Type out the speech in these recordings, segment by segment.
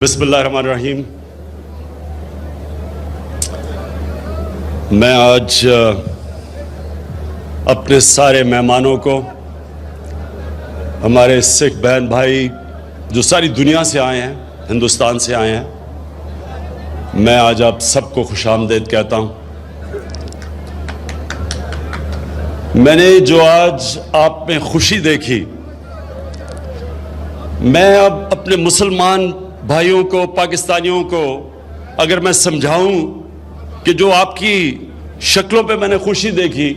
بسم اللہ الرحمن الرحیم۔ میں آج اپنے سارے مہمانوں کو، ہمارے سکھ بہن بھائی جو ساری دنیا سے آئے ہیں، ہندوستان سے آئے ہیں، میں آج آپ سب کو خوش آمدید کہتا ہوں۔ میں نے جو آج آپ میں خوشی دیکھی، میں اب اپنے مسلمان بھائیوں کو، پاکستانیوں کو اگر میں سمجھاؤں کہ جو آپ کی شکلوں پہ میں نے خوشی دیکھی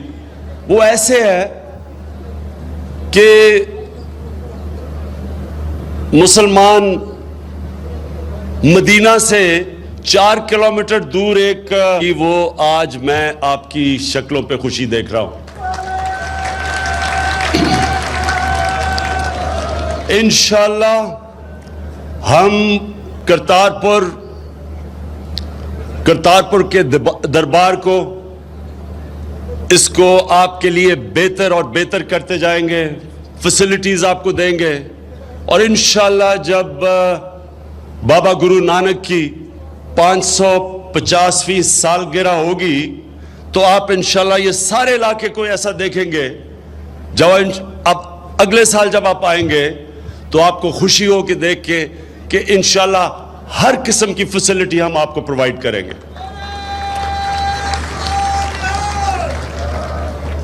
وہ ایسے ہے کہ مسلمان مدینہ سے 4 کلومیٹر دور ایک وہ آج میں آپ کی شکلوں پہ خوشی دیکھ رہا ہوں۔ انشاءاللہ ہم کرتارپور کے دربار کو، اس کو آپ کے لیے بہتر اور بہتر کرتے جائیں گے، فیسلٹیز آپ کو دیں گے، اور انشاءاللہ جب بابا گرو نانک کی 550ویں سالگرہ ہوگی تو آپ انشاءاللہ یہ سارے علاقے کو ایسا دیکھیں گے۔ جب اب اگلے سال جب آپ آئیں گے تو آپ کو خوشی ہو کہ دیکھ کے کہ انشاءاللہ ہر قسم کی فیسلٹی ہم آپ کو پرووائڈ کریں گے۔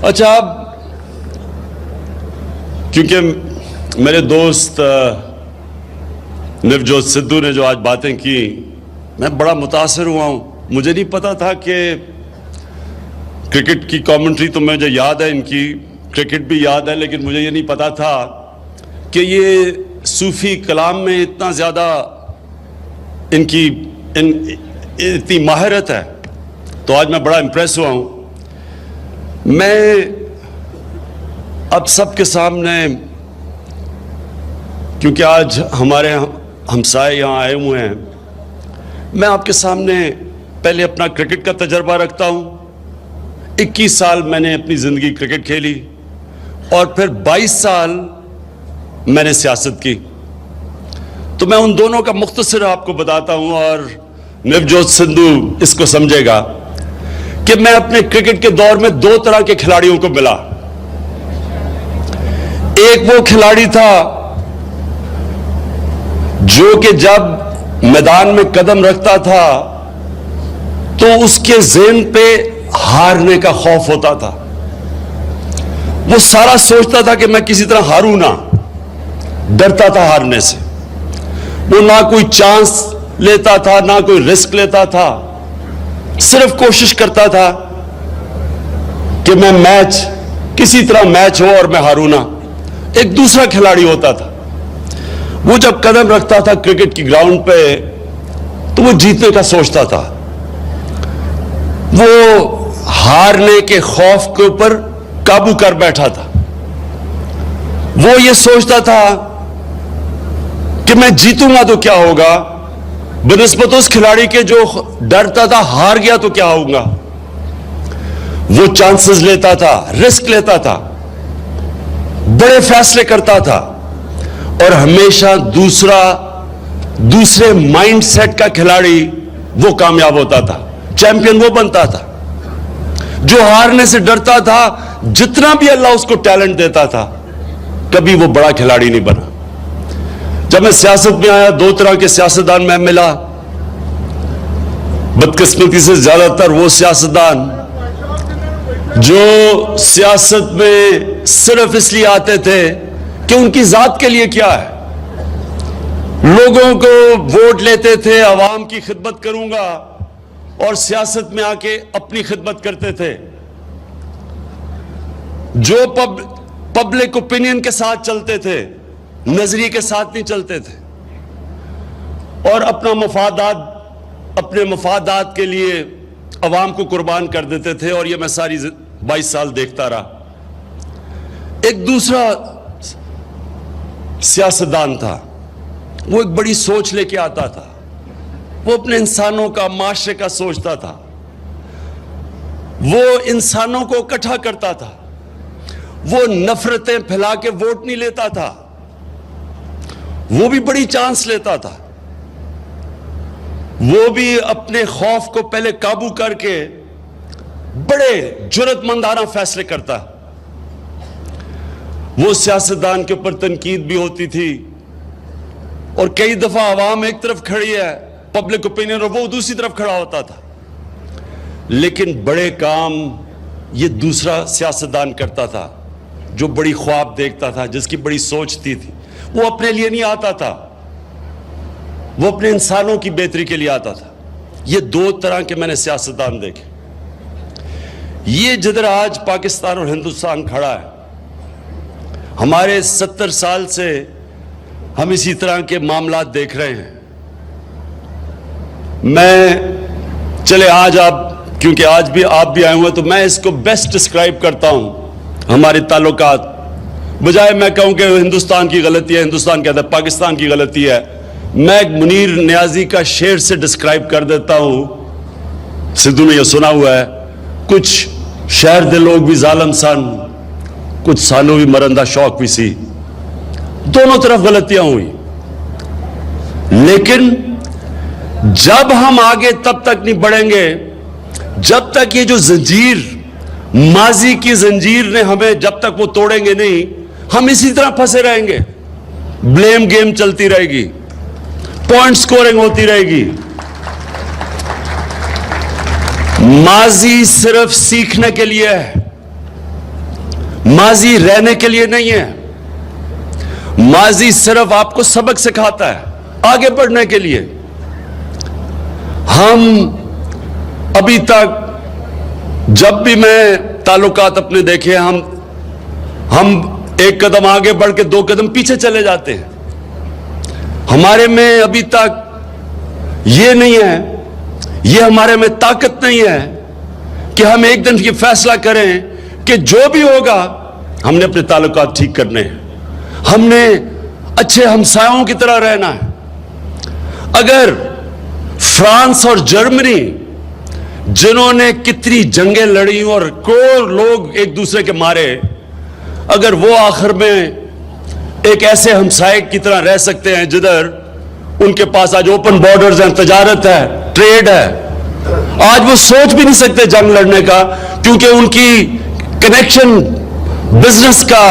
اچھا، اب کیونکہ میرے دوست نوجوت سدھو نے جو آج باتیں کی، میں بڑا متاثر ہوا ہوں۔ مجھے نہیں پتا تھا کہ کرکٹ کی کامنٹری تو مجھے یاد ہے، ان کی کرکٹ بھی یاد ہے، لیکن مجھے یہ نہیں پتا تھا کہ یہ صوفی کلام میں اتنا زیادہ ان کی اتنی مہارت ہے۔ تو آج میں بڑا امپریس ہوا ہوں۔ میں اب سب کے سامنے، کیونکہ آج ہمارے ہمسائے یہاں آئے ہوئے ہیں، میں آپ کے سامنے پہلے اپنا کرکٹ کا تجربہ رکھتا ہوں۔ 21 سال میں نے اپنی زندگی کرکٹ کھیلی، اور پھر 22 سال میں نے سیاست کی۔ تو میں ان دونوں کا مختصر آپ کو بتاتا ہوں، اور نوجوت سدھو اس کو سمجھے گا کہ میں اپنے کرکٹ کے دور میں 2 طرح کے کھلاڑیوں کو ملا۔ ایک وہ کھلاڑی تھا جو کہ جب میدان میں قدم رکھتا تھا تو اس کے ذہن پہ ہارنے کا خوف ہوتا تھا۔ وہ سارا سوچتا تھا کہ میں کسی طرح ہاروں نہ، ڈرتا تھا ہارنے سے۔ وہ نہ کوئی چانس لیتا تھا، نہ کوئی رسک لیتا تھا، صرف کوشش کرتا تھا کہ میں کسی طرح میچ ہو اور میں ہاروں نہ۔ ایک دوسرا کھلاڑی ہوتا تھا، وہ جب قدم رکھتا تھا کرکٹ کی گراؤنڈ پہ تو وہ جیتنے کا سوچتا تھا۔ وہ ہارنے کے خوف کے اوپر قابو کر بیٹھا تھا۔ وہ یہ سوچتا تھا کہ میں جیتوں گا تو کیا ہوگا، بنسبت اس کھلاڑی کے جو ڈرتا تھا ہار گیا تو کیا ہوگا۔ وہ چانسز لیتا تھا، رسک لیتا تھا، بڑے فیصلے کرتا تھا، اور ہمیشہ دوسرے مائنڈ سیٹ کا کھلاڑی وہ کامیاب ہوتا تھا، چیمپئن وہ بنتا تھا۔ جو ہارنے سے ڈرتا تھا، جتنا بھی اللہ اس کو ٹیلنٹ دیتا تھا، کبھی وہ بڑا کھلاڑی نہیں بنا۔ جب میں سیاست میں آیا، 2 طرح کے سیاستدان میں ملا۔ بدقسمتی سے زیادہ تر وہ سیاستدان جو سیاست میں صرف اس لیے آتے تھے کہ ان کی ذات کے لیے کیا ہے، لوگوں کو ووٹ لیتے تھے، عوام کی خدمت کروں گا، اور سیاست میں آ کے اپنی خدمت کرتے تھے، جو پبلک اوپینین کے ساتھ چلتے تھے، نظریے کے ساتھ نہیں چلتے تھے، اور اپنے مفادات کے لیے عوام کو قربان کر دیتے تھے۔ اور یہ میں ساری 22 سال دیکھتا رہا۔ ایک دوسرا سیاستدان تھا، وہ ایک بڑی سوچ لے کے آتا تھا، وہ اپنے انسانوں کا، معاشرے کا سوچتا تھا، وہ انسانوں کو اکٹھا کرتا تھا، وہ نفرتیں پھیلا کے ووٹ نہیں لیتا تھا، وہ بھی بڑی چانس لیتا تھا۔ وہ بھی اپنے خوف کو پہلے قابو کر کے بڑے جرأت مندانہ فیصلے کرتا. وہ سیاستدان کے اوپر تنقید بھی ہوتی تھی اور کئی دفعہ عوام ایک طرف کھڑی ہے پبلک اوپینین اور وہ دوسری طرف کھڑا ہوتا تھا, لیکن بڑے کام یہ دوسرا سیاستدان کرتا تھا جو بڑی خواب دیکھتا تھا, جس کی بڑی سوچتی تھی. وہ اپنے لیے نہیں آتا تھا, وہ اپنے انسانوں کی بہتری کے لیے آتا تھا. یہ دو طرح کے میں نے سیاستدان دیکھے. یہ جدھر آج پاکستان اور ہندوستان کھڑا ہے, ہمارے 70 سال سے ہم اسی طرح کے معاملات دیکھ رہے ہیں. میں چلے آج کیونکہ آج بھی آپ بھی آئے ہوئے تو میں اس کو بیسٹ ڈسکرائب کرتا ہوں. ہمارے تعلقات, بجائے میں کہوں کہ ہندوستان کی غلطی ہے, ہندوستان کہتا ہے پاکستان کی غلطی ہے, میں ایک منیر نیازی کا شعر سے ڈسکرائب کر دیتا ہوں. سدھو نے یہ سنا ہوا ہے, کچھ شہر دے لوگ بھی ظالم سن, کچھ سانو بھی مرندہ شوق بھی سی. دونوں طرف غلطیاں ہوئی, لیکن جب ہم آگے تب تک نہیں بڑھیں گے جب تک یہ جو زنجیر, ماضی کی زنجیر نے ہمیں جب تک وہ توڑیں گے نہیں, ہم اسی طرح پھنسے رہیں گے. بلیم گیم چلتی رہے گی, پوائنٹ سکورنگ ہوتی رہے گی. ماضی صرف سیکھنے کے لیے ہے, ماضی رہنے کے لیے نہیں ہے. ماضی صرف آپ کو سبق سکھاتا ہے آگے بڑھنے کے لیے. ہم ابھی تک جب بھی میں تعلقات اپنے دیکھے, ہم ایک قدم آگے بڑھ کے 2 قدم پیچھے چلے جاتے ہیں. ہمارے میں ابھی تک یہ نہیں ہے, یہ ہمارے میں طاقت نہیں ہے کہ ہم ایک دن یہ فیصلہ کریں کہ جو بھی ہوگا ہم نے اپنے تعلقات ٹھیک کرنے ہیں, ہم نے اچھے ہمسایوں کی طرح رہنا ہے. اگر فرانس اور جرمنی جنہوں نے کتنی جنگیں لڑی اور کروڑ لوگ ایک دوسرے کے مارے, اگر وہ آخر میں ایک ایسے ہمسائے کی طرح رہ سکتے ہیں جدھر ان کے پاس آج اوپن بارڈرز ہیں, تجارت ہے, ٹریڈ ہے, آج وہ سوچ بھی نہیں سکتے جنگ لڑنے کا, کیونکہ ان کی کنیکشن بزنس کا,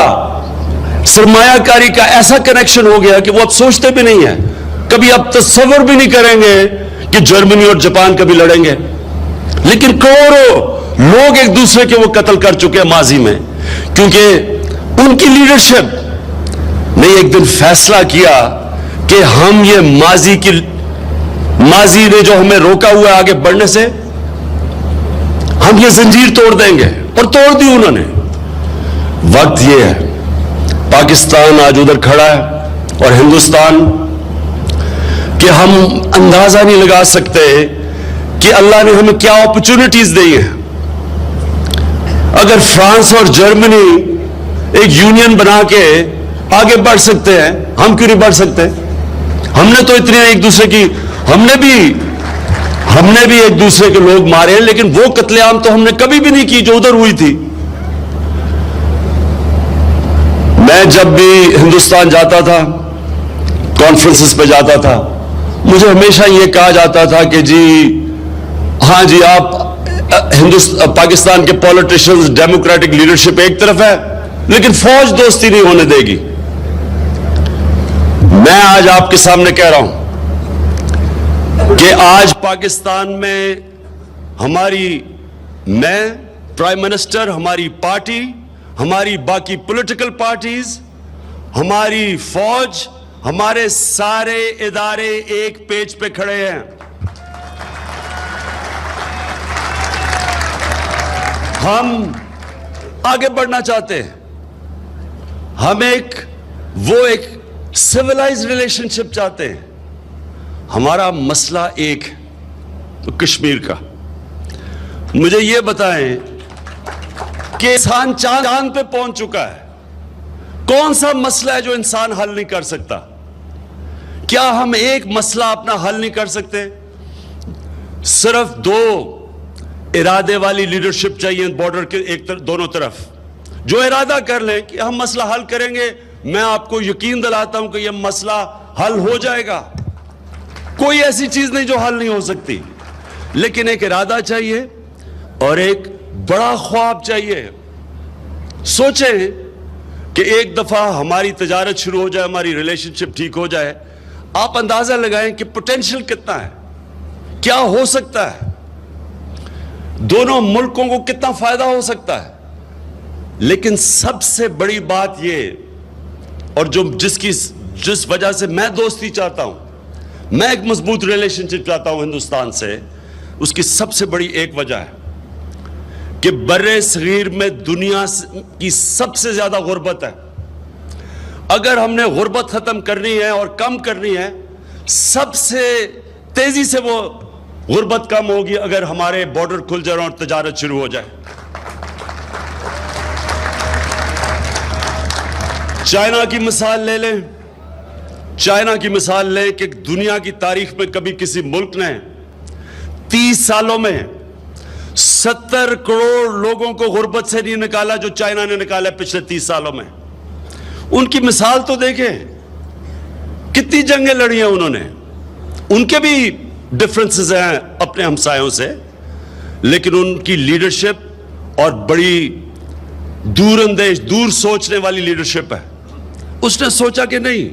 سرمایہ کاری کا ایسا کنیکشن ہو گیا کہ وہ اب سوچتے بھی نہیں ہیں, کبھی اب تصور بھی نہیں کریں گے کہ جرمنی اور جاپان کبھی لڑیں گے. لیکن کروڑوں لوگ ایک دوسرے کے وہ قتل کر چکے ہیں ماضی میں, کیونکہ ان کی لیڈرشپ نے ایک دن فیصلہ کیا کہ ہم یہ ماضی نے جو ہمیں روکا ہوا ہے آگے بڑھنے سے, ہم یہ زنجیر توڑ دیں گے, اور توڑ دی انہوں نے. وقت یہ ہے, پاکستان آج ادھر کھڑا ہے اور ہندوستان, کہ ہم اندازہ نہیں لگا سکتے کہ اللہ نے ہمیں کیا اپرچونٹیز دی ہیں. اگر فرانس اور جرمنی ایک یونین بنا کے آگے بڑھ سکتے ہیں, ہم کیوں نہیں بڑھ سکتے؟ ہم نے تو اتنے ایک دوسرے کی, ہم نے بھی ایک دوسرے کے لوگ مارے ہیں, لیکن وہ قتل عام تو ہم نے کبھی بھی نہیں کی جو ادھر ہوئی تھی. میں جب بھی ہندوستان جاتا تھا, کانفرنسز پہ جاتا تھا, مجھے ہمیشہ یہ کہا جاتا تھا کہ جی ہاں جی آپ پاکستان کے پولیٹیشنز, ڈیموکریٹک لیڈرشپ ایک طرف ہے, لیکن فوج دوستی نہیں ہونے دے گی. میں آج آپ کے سامنے کہہ رہا ہوں کہ آج پاکستان میں میں پرائم منسٹر, ہماری پارٹی, ہماری باقی پولیٹیکل پارٹیز, ہماری فوج, ہمارے سارے ادارے ایک پیج پہ کھڑے ہیں. ہم آگے بڑھنا چاہتے ہیں, ہم ایک سیولائز ریلیشن شپ چاہتے ہیں. ہمارا مسئلہ ایک ہے, تو کشمیر کا. مجھے یہ بتائیں کہ انسان چاند پہ پہنچ چکا ہے, کون سا مسئلہ ہے جو انسان حل نہیں کر سکتا؟ کیا ہم ایک مسئلہ اپنا حل نہیں کر سکتے؟ صرف 2 ارادے والی لیڈرشپ چاہیے بارڈر کے دونوں طرف, جو ارادہ کر لیں کہ ہم مسئلہ حل کریں گے. میں آپ کو یقین دلاتا ہوں کہ یہ مسئلہ حل ہو جائے گا. کوئی ایسی چیز نہیں جو حل نہیں ہو سکتی، لیکن ایک ارادہ چاہیے اور ایک بڑا خواب چاہیے۔ سوچیں کہ ایک دفعہ ہماری تجارت شروع ہو جائے، ہماری ریلیشن شپ ٹھیک ہو جائے، آپ اندازہ لگائیں کہ پوٹینشل کتنا ہے، کیا ہو سکتا ہے، دونوں ملکوں کو کتنا فائدہ ہو سکتا ہے۔ لیکن سب سے بڑی بات یہ، اور جس وجہ سے میں دوستی چاہتا ہوں، میں ایک مضبوط ریلیشن شپ چاہتا ہوں ہندوستان سے، اس کی سب سے بڑی ایک وجہ ہے کہ بر صغیر میں دنیا کی سب سے زیادہ غربت ہے۔ اگر ہم نے غربت ختم کرنی ہے اور کم کرنی ہے، سب سے تیزی سے وہ غربت کم ہوگی اگر ہمارے بارڈر کھل جائیں اور تجارت شروع ہو جائے۔ چائنا کی مثال لے لیں، چائنا کی مثال لیں کہ دنیا کی تاریخ میں کبھی کسی ملک نے 30 سالوں میں 70 کروڑ لوگوں کو غربت سے نہیں نکالا جو چائنا نے نکالا پچھلے 30 سالوں میں۔ ان کی مثال تو دیکھیں، کتنی جنگیں لڑی ہیں انہوں نے، ان کے بھی ڈفرنسز ہیں اپنے ہمسایوں سے، لیکن ان کی لیڈرشپ اور بڑی دور اندیش، دور سوچنے والی لیڈرشپ ہے۔ اس نے سوچا کہ نہیں،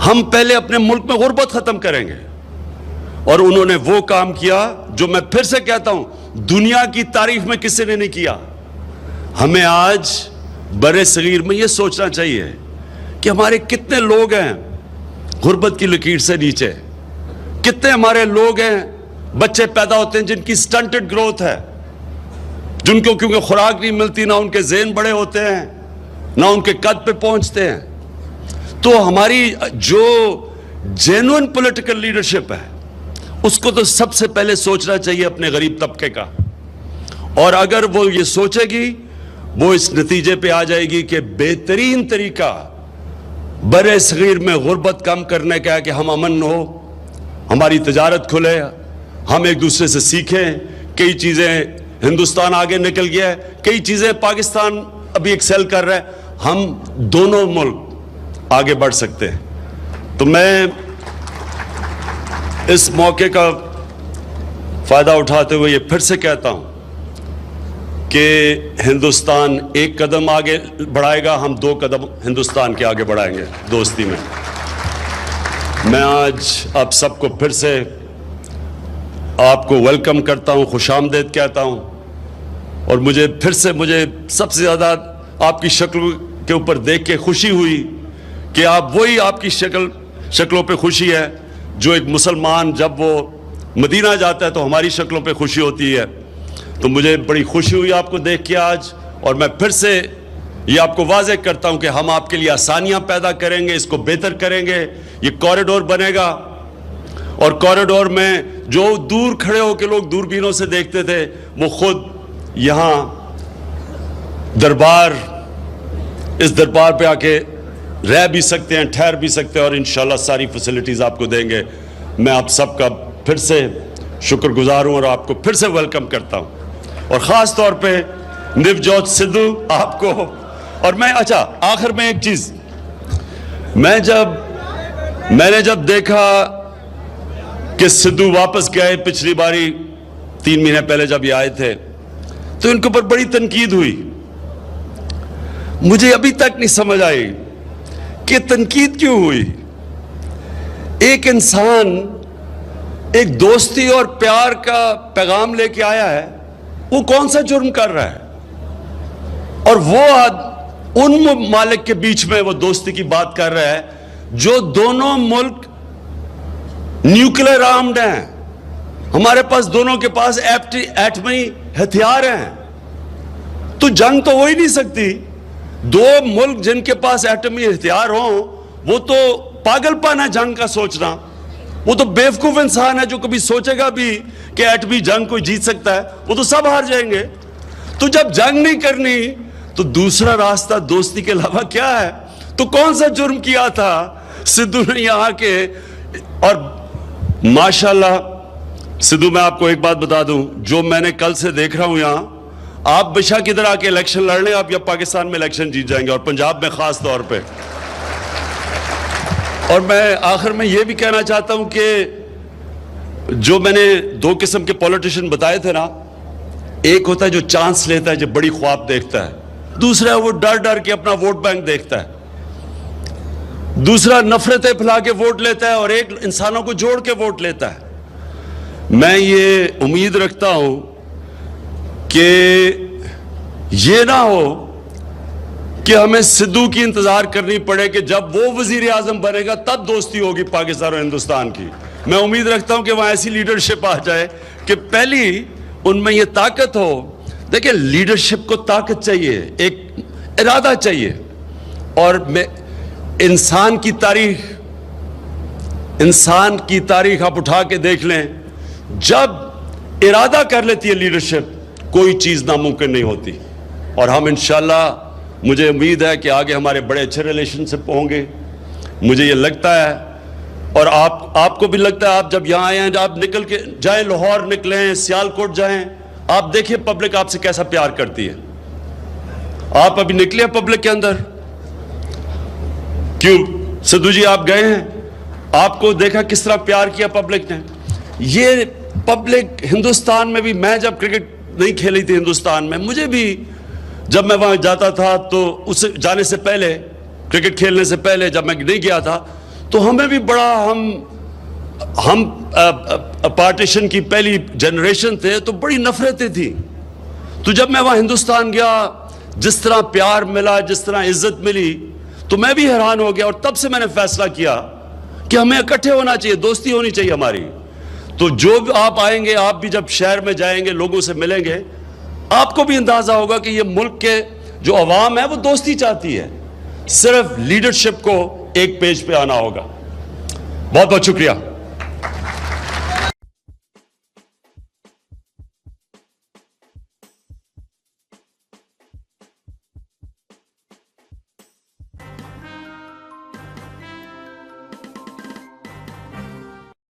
ہم پہلے اپنے ملک میں غربت ختم کریں گے، اور انہوں نے وہ کام کیا جو میں پھر سے کہتا ہوں دنیا کی تاریخ میں کسی نے نہیں کیا۔ ہمیں آج بر صغیر میں یہ سوچنا چاہیے کہ ہمارے کتنے لوگ ہیں غربت کی لکیر سے نیچے، کتنے ہمارے لوگ ہیں، بچے پیدا ہوتے ہیں جن کی سٹنٹڈ گروتھ ہے، جن کو کیونکہ خوراک نہیں ملتی، نہ ان کے ذہن بڑے ہوتے ہیں، نہ ان کے قد پہ پہنچتے ہیں۔ تو ہماری جو جینوئن پولیٹیکل لیڈرشپ ہے، اس کو تو سب سے پہلے سوچنا چاہیے اپنے غریب طبقے کا، اور اگر وہ یہ سوچے گی، وہ اس نتیجے پہ آ جائے گی کہ بہترین طریقہ بر صغیر میں غربت کم کرنے کا ہے کہ ہم امن ہو، ہماری تجارت کھلے، ہم ایک دوسرے سے سیکھیں۔ کئی چیزیں ہندوستان آگے نکل گیا ہے، کئی چیزیں پاکستان ابھی ایکسل کر رہا ہے، ہم دونوں ملک آگے بڑھ سکتے ہیں۔ تو میں اس موقع کا فائدہ اٹھاتے ہوئے یہ پھر سے کہتا ہوں کہ ہندوستان ایک قدم آگے بڑھائے گا، ہم 2 قدم ہندوستان کے آگے بڑھائیں گے دوستی میں۔ میں آج آپ سب کو پھر سے آپ کو ویلکم کرتا ہوں، خوش آمدید کہتا ہوں، اور مجھے سب سے زیادہ آپ کی شکل کے اوپر دیکھ کے خوشی ہوئی کہ آپ کی شکلوں پہ خوشی ہے جو ایک مسلمان جب وہ مدینہ جاتا ہے تو ہماری شکلوں پہ خوشی ہوتی ہے۔ تو مجھے بڑی خوشی ہوئی آپ کو دیکھ کے آج، اور میں پھر سے یہ آپ کو واضح کرتا ہوں کہ ہم آپ کے لیے آسانیاں پیدا کریں گے، اس کو بہتر کریں گے۔ یہ کوریڈور بنے گا، اور کوریڈور میں جو دور کھڑے ہو کے لوگ دوربینوں سے دیکھتے تھے، وہ خود یہاں اس دربار پہ آ کے رہ بھی سکتے ہیں، ٹھہر بھی سکتے ہیں، اور انشاءاللہ ساری فیسلٹیز آپ کو دیں گے۔ میں آپ سب کا پھر سے شکر گزار ہوں اور آپ کو پھر سے ویلکم کرتا ہوں، اور خاص طور پہ نوجوت سدھو آپ کو۔ اور میں آخر میں ایک چیز، میں نے جب دیکھا کہ سدھو واپس گئے پچھلی باری 3 مہینے پہلے جب یہ آئے تھے، تو ان کے اوپر بڑی تنقید ہوئی۔ مجھے ابھی تک نہیں سمجھ آئی کہ تنقید کیوں ہوئی۔ ایک انسان ایک دوستی اور پیار کا پیغام لے کے آیا ہے، وہ کون سا جرم کر رہا ہے؟ اور وہ ان ممالک کے بیچ میں وہ دوستی کی بات کر رہا ہے جو دونوں ملک نیوکلیر آرمڈ ہیں، ہمارے پاس دونوں کے پاس ایٹمی ہتھیار ہیں۔ تو جنگ تو ہو ہی نہیں سکتی، 2 ملک جن کے پاس ایٹمی ہتھیار ہوں، وہ تو پاگل پن ہے جنگ کا سوچنا۔ وہ تو بیوقوف انسان ہے جو کبھی سوچے گا بھی کہ ایٹمی جنگ کوئی جیت سکتا ہے، وہ تو سب ہار جائیں گے۔ تو جب جنگ نہیں کرنی تو دوسرا راستہ دوستی کے علاوہ کیا ہے؟ تو کون سا جرم کیا تھا سدھو نے یہاں کے؟ اور ماشاءاللہ سدھو، میں آپ کو ایک بات بتا دوں، جو میں نے کل سے دیکھ رہا ہوں یہاں، آپ بشا کدھر آ کے الیکشن لڑ لیں، آپ یا پاکستان میں الیکشن جیت جائیں گے، اور پنجاب میں خاص طور پہ۔ اور میں آخر میں یہ بھی کہنا چاہتا ہوں کہ جو میں نے دو قسم کے پولیٹیشین بتائے تھے نا، ایک ہوتا ہے جو چانس لیتا ہے، جو بڑی خواب دیکھتا ہے، دوسرا وہ ڈر ڈر کے اپنا ووٹ بینک دیکھتا ہے، دوسرا نفرتیں پھیلا کے ووٹ لیتا ہے، اور ایک انسانوں کو جوڑ کے ووٹ لیتا ہے۔ میں یہ امید رکھتا ہوں کہ یہ نہ ہو کہ ہمیں سدھو کی انتظار کرنی پڑے کہ جب وہ وزیر اعظم بنے گا تب دوستی ہوگی پاکستان اور ہندوستان کی۔ میں امید رکھتا ہوں کہ وہاں ایسی لیڈرشپ آ جائے کہ پہلی ان میں یہ طاقت ہو۔ دیکھیں، لیڈرشپ کو طاقت چاہیے، ایک ارادہ چاہیے، اور انسان کی تاریخ آپ اٹھا کے دیکھ لیں، جب ارادہ کر لیتی ہے لیڈرشپ، کوئی چیز ناممکن نہیں ہوتی۔ اور ہم انشاءاللہ، مجھے امید ہے کہ آگے ہمارے بڑے اچھے ریلیشن شپ ہوں گے، مجھے یہ لگتا ہے، اور آپ کو بھی لگتا ہے۔ آپ جب یہاں آئے ہیں، آپ نکل کے جائیں، لاہور نکلیں، سیالکوٹ جائیں، آپ دیکھیں پبلک آپ سے کیسا پیار کرتی ہے۔ آپ ابھی نکلے پبلک کے اندر، کیوں سدھو جی آپ گئے ہیں، آپ کو دیکھا کس طرح پیار کیا پبلک نے۔ یہ پبلک ہندوستان میں بھی، میں جب کرکٹ نہیں کھیلی تھی ہندوستان میں، مجھے بھی جب میں وہاں جاتا تھا تو اس جانے سے پہلے، کرکٹ کھیلنے سے پہلے جب میں نہیں گیا تھا، تو ہمیں بھی بڑا، ہم پارٹیشن کی پہلی جنریشن تھے، تو بڑی نفرتیں تھیں۔ تو جب میں وہاں ہندوستان گیا، جس طرح پیار ملا، جس طرح عزت ملی، تو میں بھی حیران ہو گیا، اور تب سے میں نے فیصلہ کیا کہ ہمیں اکٹھے ہونا چاہیے، دوستی ہونی چاہیے ہماری۔ تو جو بھی آپ آئیں گے، آپ بھی جب شہر میں جائیں گے، لوگوں سے ملیں گے، آپ کو بھی اندازہ ہوگا کہ یہ ملک کے جو عوام ہے وہ دوستی چاہتی ہے، صرف لیڈرشپ کو ایک پیج پہ آنا ہوگا۔ بہت بہت شکریہ۔